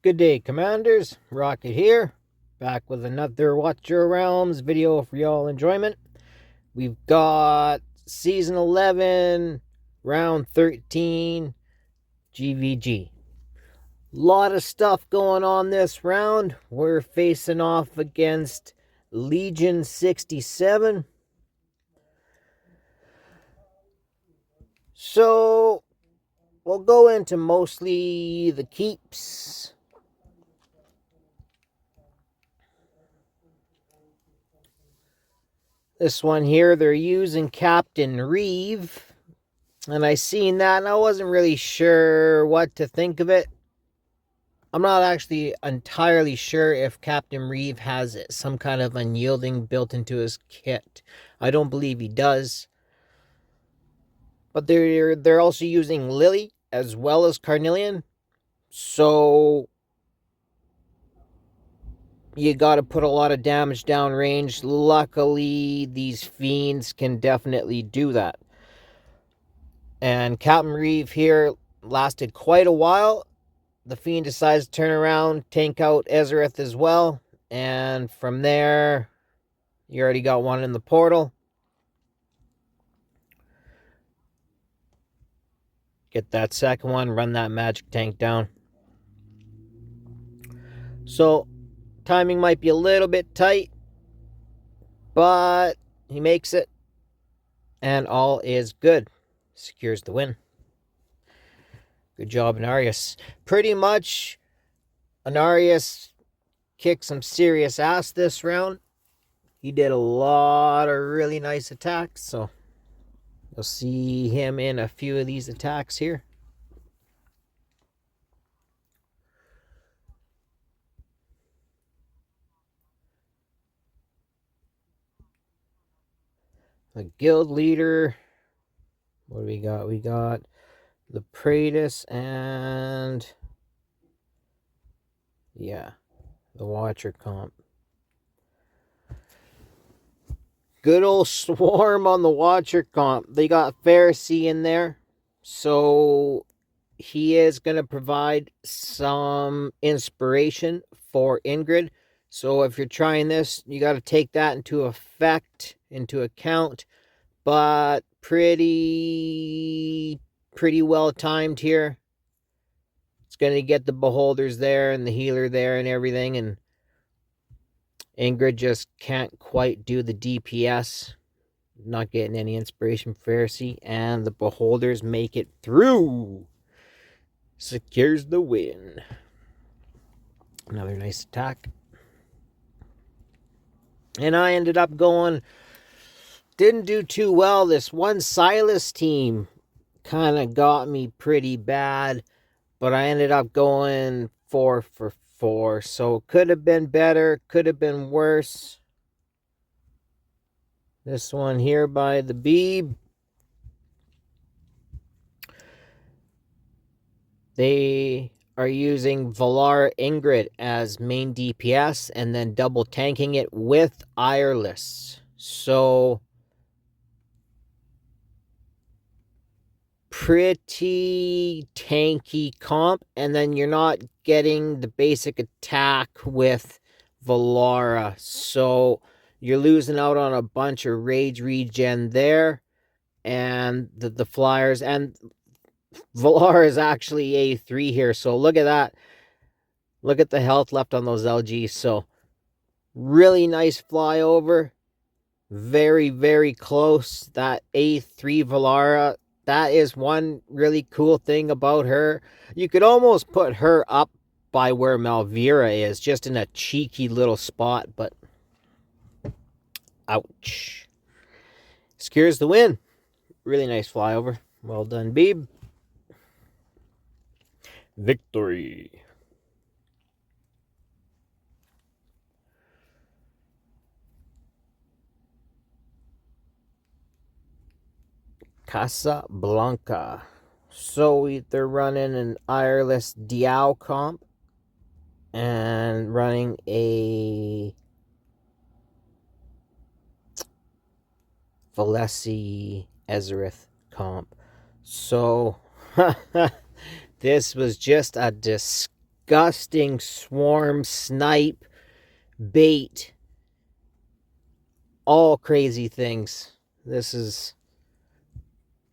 Good day, Commanders. Rocket here, back with another Watch Your Realms video for y'all enjoyment. We've got Season 11, Round 13, GVG. Lot of stuff going on this round. We're facing off against Legion67. So, we'll go into mostly the keeps. This one here, they're using Captain Reeve. And I seen that and I wasn't really sure what to think of it. I'm not actually entirely sure if Captain Reeve has some kind of unyielding built into his kit. I don't believe he does. But they're also using Lily as well as Carnelian. So you got to put a lot of damage downrange. Luckily, these fiends can definitely do that. And Captain Reeve here lasted quite a while. The fiend decides to turn around, tank out Ezereth as well. And from there, you already got one in the portal. Get that second one, run that magic tank down. So, timing might be a little bit tight, but he makes it. And all is good. Secures the win. Good job, Anarius. Pretty much, Anarius kicked some serious ass this round. He did a lot of really nice attacks, so you'll see him in a few of these attacks here. The guild leader. What do we got? We got the Praetus and yeah, the Watcher comp. Good old swarm on the Watcher comp. They got Pharisee in there, so he is going to provide some inspiration for Ingrid. So if you're trying this, you got to take that into account. But pretty well timed here. It's going to get the beholders there and the healer there and everything. And Ingrid just can't quite do the DPS. Not getting any inspiration from Pharisee. And the beholders make it through. Secures the win. Another nice attack. And I ended up going... Didn't do too well. This one Silas team kind of got me pretty bad. But I ended up going 4 for 4. So could have been better. Could have been worse. This one here by the Beeb. They are using Valar Ingrid as main DPS. And then double tanking it with Ireless. So... pretty tanky comp, and then you're not getting the basic attack with Valara, so you're losing out on a bunch of rage regen there, and the flyers, and Valara is actually A3 here, so look at that. Look at the health left on those LGs, so really nice flyover, very close. That A3 Valara, that is one really cool thing about her. You could almost put her up by where Malvira is, just in a cheeky little spot, but ouch. Secures the win. Really nice flyover. Well done, Beeb. Victory. Casablanca. So they're running an Ireless Diao comp and running a Valesi Ezereth comp. So this was just a disgusting disgusting swarm, snipe, bait, all crazy things. This is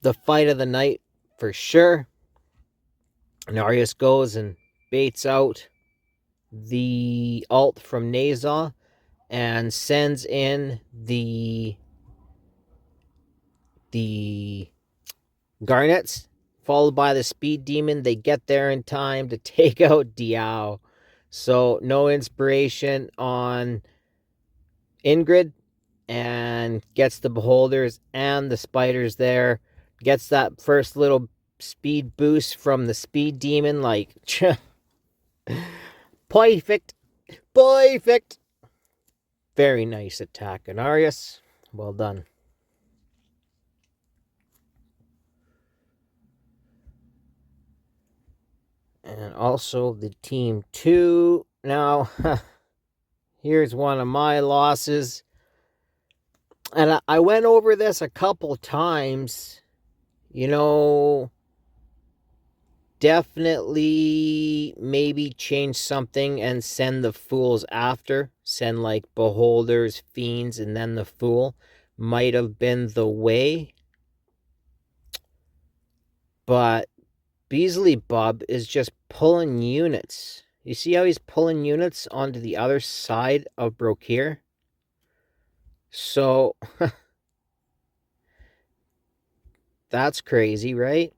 the fight of the night for sure. Narius goes and baits out the alt from Nazaw and sends in the Garnets, followed by the Speed Demon. They get there in time to take out Diao. So no inspiration on Ingrid, and gets the Beholders and the Spiders there. Gets that first little speed boost from the Speed Demon. Like, perfect. Perfect. Very nice attack, Anarius. Well done. And also the team 2. Now, here's one of my losses. And I went over this a couple times. You know, definitely maybe change something and send the fools after. Send like Beholders, Fiends, and then the Fool. Might have been the way. But Beasley Bub is just pulling units. You see how he's pulling units onto the other side of Brokir? So, that's crazy, right?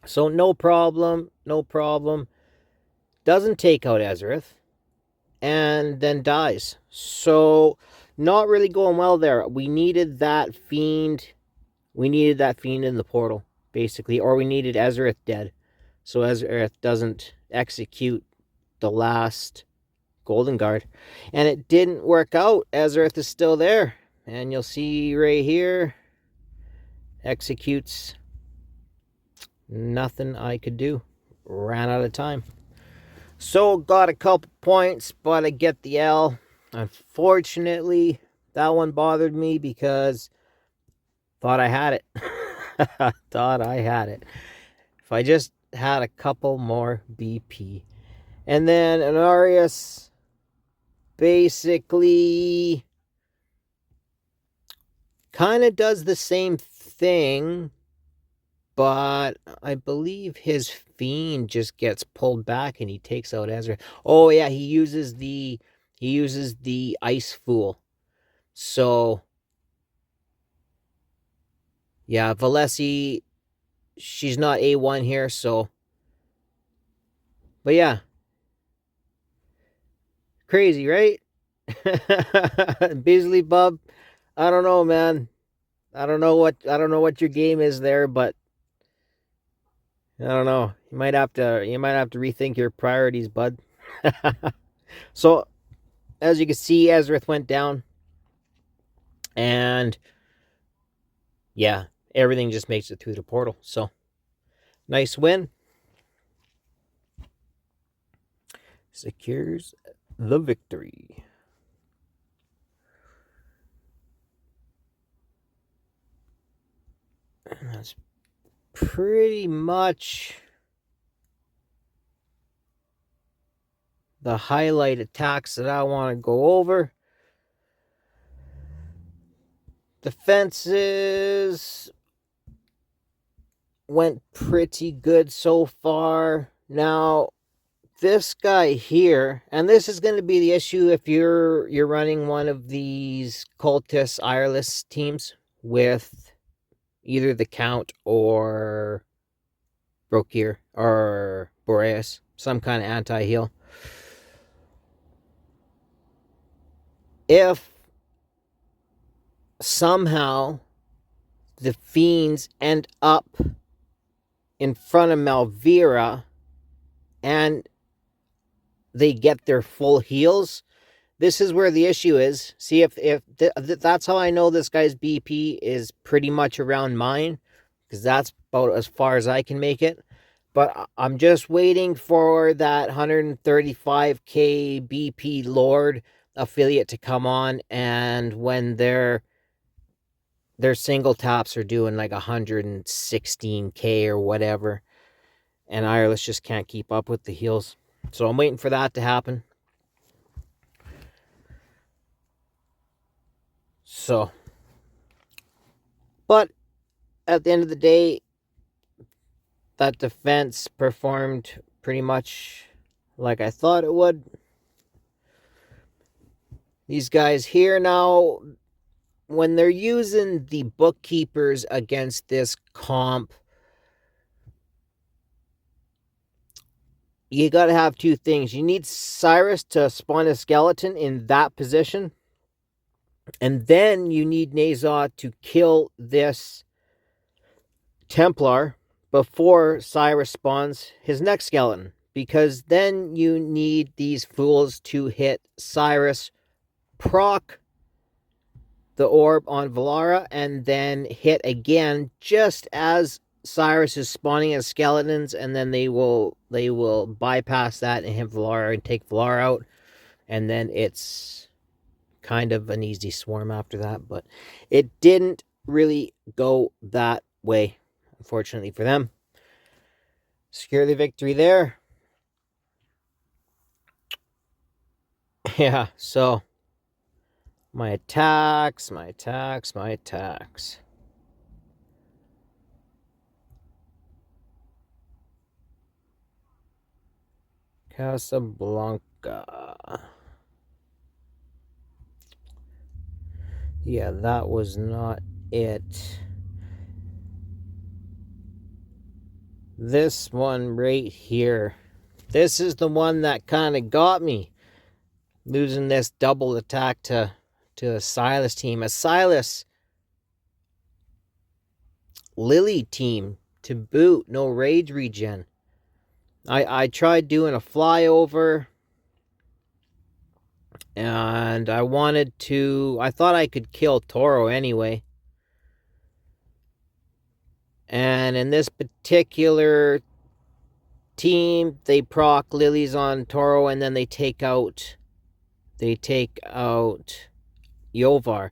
So, no problem. Doesn't take out Ezrith. And then dies. So, not really going well there. We needed that fiend. We needed that fiend in the portal, basically. Or we needed Ezrith dead. So Ezrith doesn't execute the last Golden Guard. And it didn't work out. Ezrith is still there. And you'll see right here. Executes. Nothing I could do. Ran out of time. So got a couple points, but I get the L. Unfortunately, that one bothered me because thought I had it. Thought I had it. If I just had a couple more BP. And then Anarius basically kind of does the same thing, but I believe his fiend just gets pulled back and he takes out Ezra. Oh yeah, he uses the ice fool. So yeah, Valesi, she's not A1 here, so. But yeah. Crazy, right? Beasley Bub, I don't know, man. I don't know what your game is there, but I don't know. You might have to rethink your priorities, bud. So, as you can see, Ezrith went down. And yeah, everything just makes it through the portal. So, nice win. Secures the victory. And that's pretty much the highlight attacks that I want to go over. Defenses went pretty good so far. Now, this guy here, and this is going to be the issue if you're running one of these cultist Ireless teams with either the Count or Brokir or Boreas, some kind of anti-heal. If somehow the fiends end up in front of Malvira and they get their full heals, this is where the issue is. See, if that's how I know this guy's BP is pretty much around mine, because that's about as far as I can make it. But I'm just waiting for that 135k BP Lord affiliate to come on, and when their single taps are doing like 116k or whatever, and Ireless just can't keep up with the heals. So I'm waiting for that to happen. So, but at the end of the day, that defense performed pretty much like I thought it would. These guys here now, when they're using the bookkeepers against this comp, you got to have two things. You need Cyrus to spawn a skeleton in that position, and then you need Nazar to kill this Templar before Cyrus spawns his next skeleton, because then you need these fools to hit Cyrus, proc the orb on Valara, and then hit again just as Cyrus is spawning as skeletons, and then they will bypass that and hit Valara and take Valara out, and then it's kind of an easy swarm after that. But it didn't really go that way, unfortunately for them. Secure the victory there. Yeah, so my attacks. Casablanca. Yeah, that was not it. This one right here. This is the one that kind of got me. Losing this double attack to a Silas team. A Silas Lily team to boot. No rage regen. I tried doing a flyover, and I thought I could kill Toro anyway. And in this particular team, they proc lilies on Toro, and then they take out Yovar.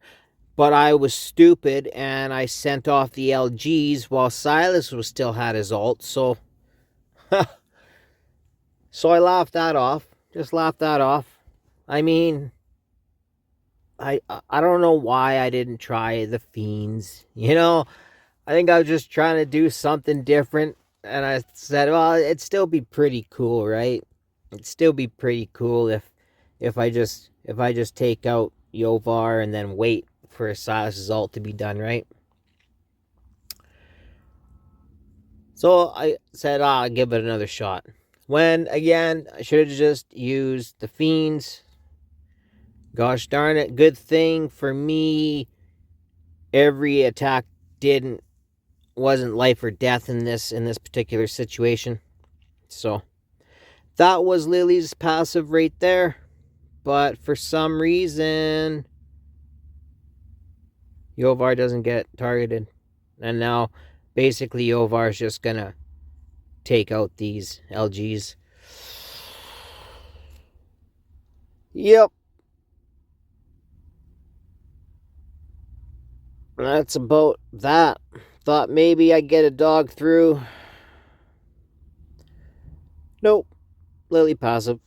But I was stupid, and I sent off the LGs while Silas still had his ult, so so I laughed that off. Just laughed that off. I mean, I don't know why I didn't try the fiends. You know, I think I was just trying to do something different, and I said, well, it'd still be pretty cool, right? It'd still be pretty cool if I just take out Yovar and then wait for Silas's ult to be done, right? So I said, I'll give it another shot. When, again, I should have just used the fiends. Gosh darn it, good thing for me, every attack wasn't life or death in this particular situation. So that was Lily's passive right there. But for some reason, Yovar doesn't get targeted. And now, basically, Yovar is just going to take out these LGs. Yep. That's about that. Thought maybe I'd get a dog through. Nope. Lily passive.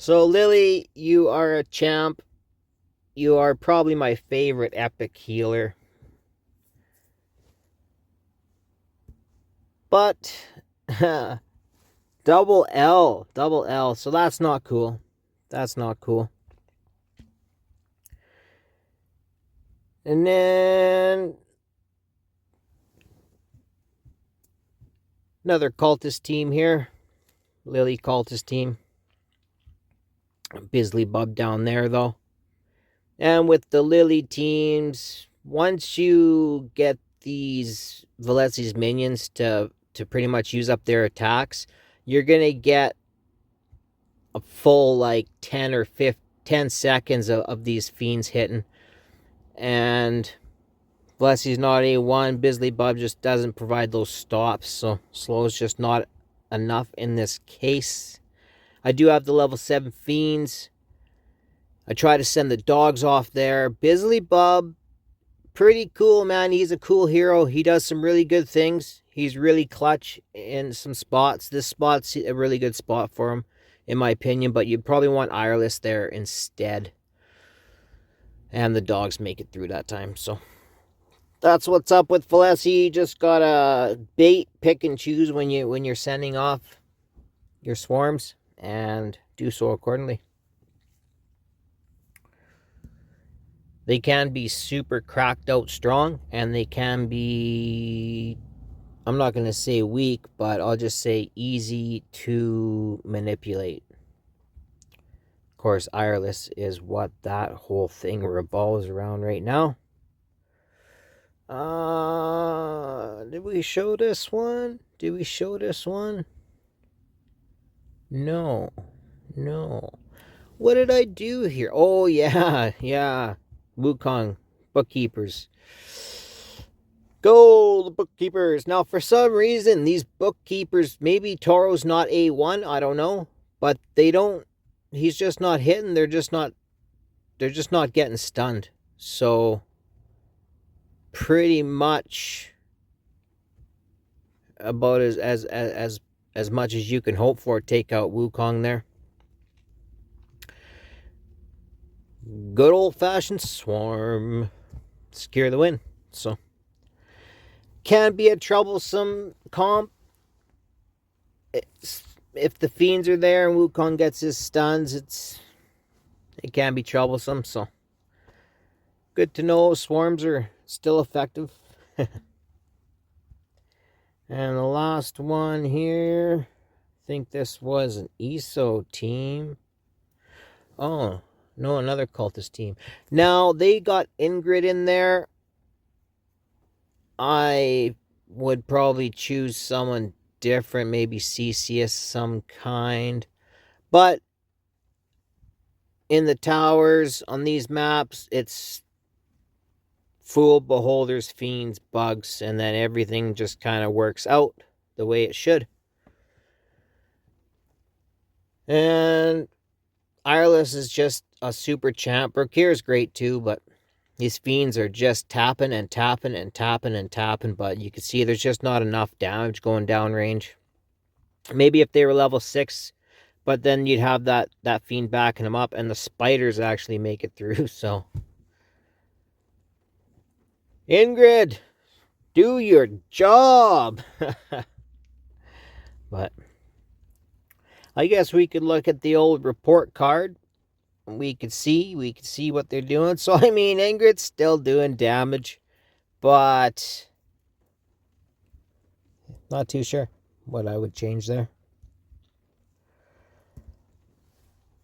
So, Lily, you are a champ. You are probably my favorite epic healer. But double L. So that's not cool. That's not cool. And then another cultist team here. Lily cultist team. Bisley Bub down there, though. And with the Lily teams, once you get these Valetsi's minions to pretty much use up their attacks, you're going to get a full, like, 10 seconds of these fiends hitting. And Valetsi's not A1. Bisley Bub just doesn't provide those stops, so slow is just not enough in this case. I do have the level 7 fiends. I try to send the dogs off there. Bisley Bub, pretty cool, man. He's a cool hero. He does some really good things. He's really clutch in some spots. This spot's a really good spot for him, in my opinion, but you'd probably want Ireless there instead. And the dogs make it through that time, so that's what's up with Valesi. You just gotta bait, pick and choose when you're sending off your swarms, and do so accordingly. They can be super cracked out strong, and they can be, I'm not going to say weak, but I'll just say easy to manipulate. Of course, Ireless is what that whole thing revolves around right now. Did we show this one? Did we show this one? No. What did I do here? Oh, yeah. Wukong bookkeepers. Go, the bookkeepers. Now, for some reason, these bookkeepers, maybe Toro's not A1, I don't know, but they don't, he's just not hitting, they're just not getting stunned. So, pretty much about as much as you can hope for, take out Wukong there. Good old-fashioned swarm. Secure the win. So, can be a troublesome comp. If the fiends are there and Wukong gets his stuns, it can be troublesome. So, good to know swarms are still effective. And the last one here, I think this was an ESO team. Oh, no, another cultist team. Now, they got Ingrid in there. I would probably choose someone different, maybe CCS some kind. But in the towers on these maps, it's Fool, Beholders, Fiends, Bugs, and then everything just kind of works out the way it should. And Ireless is just a super champ. Brokir's great too, but these fiends are just tapping and tapping and tapping and tapping, but you can see there's just not enough damage going down range. Maybe if they were level 6, but then you'd have that fiend backing them up, and the spiders actually make it through, so. Ingrid, do your job! But I guess we could look at the old report card. We could see what they're doing. So, I mean, Ingrid's still doing damage, but not too sure what I would change there.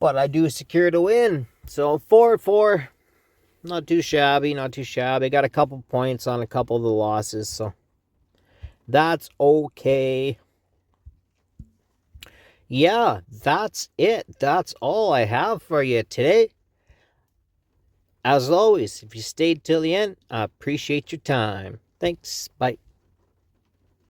But I do secure the win. So, 4-4. Not too shabby, Got a couple points on a couple of the losses, so that's okay. Yeah, that's it. That's all I have for you today. As always, if you stayed till the end, I appreciate your time. Thanks. Bye.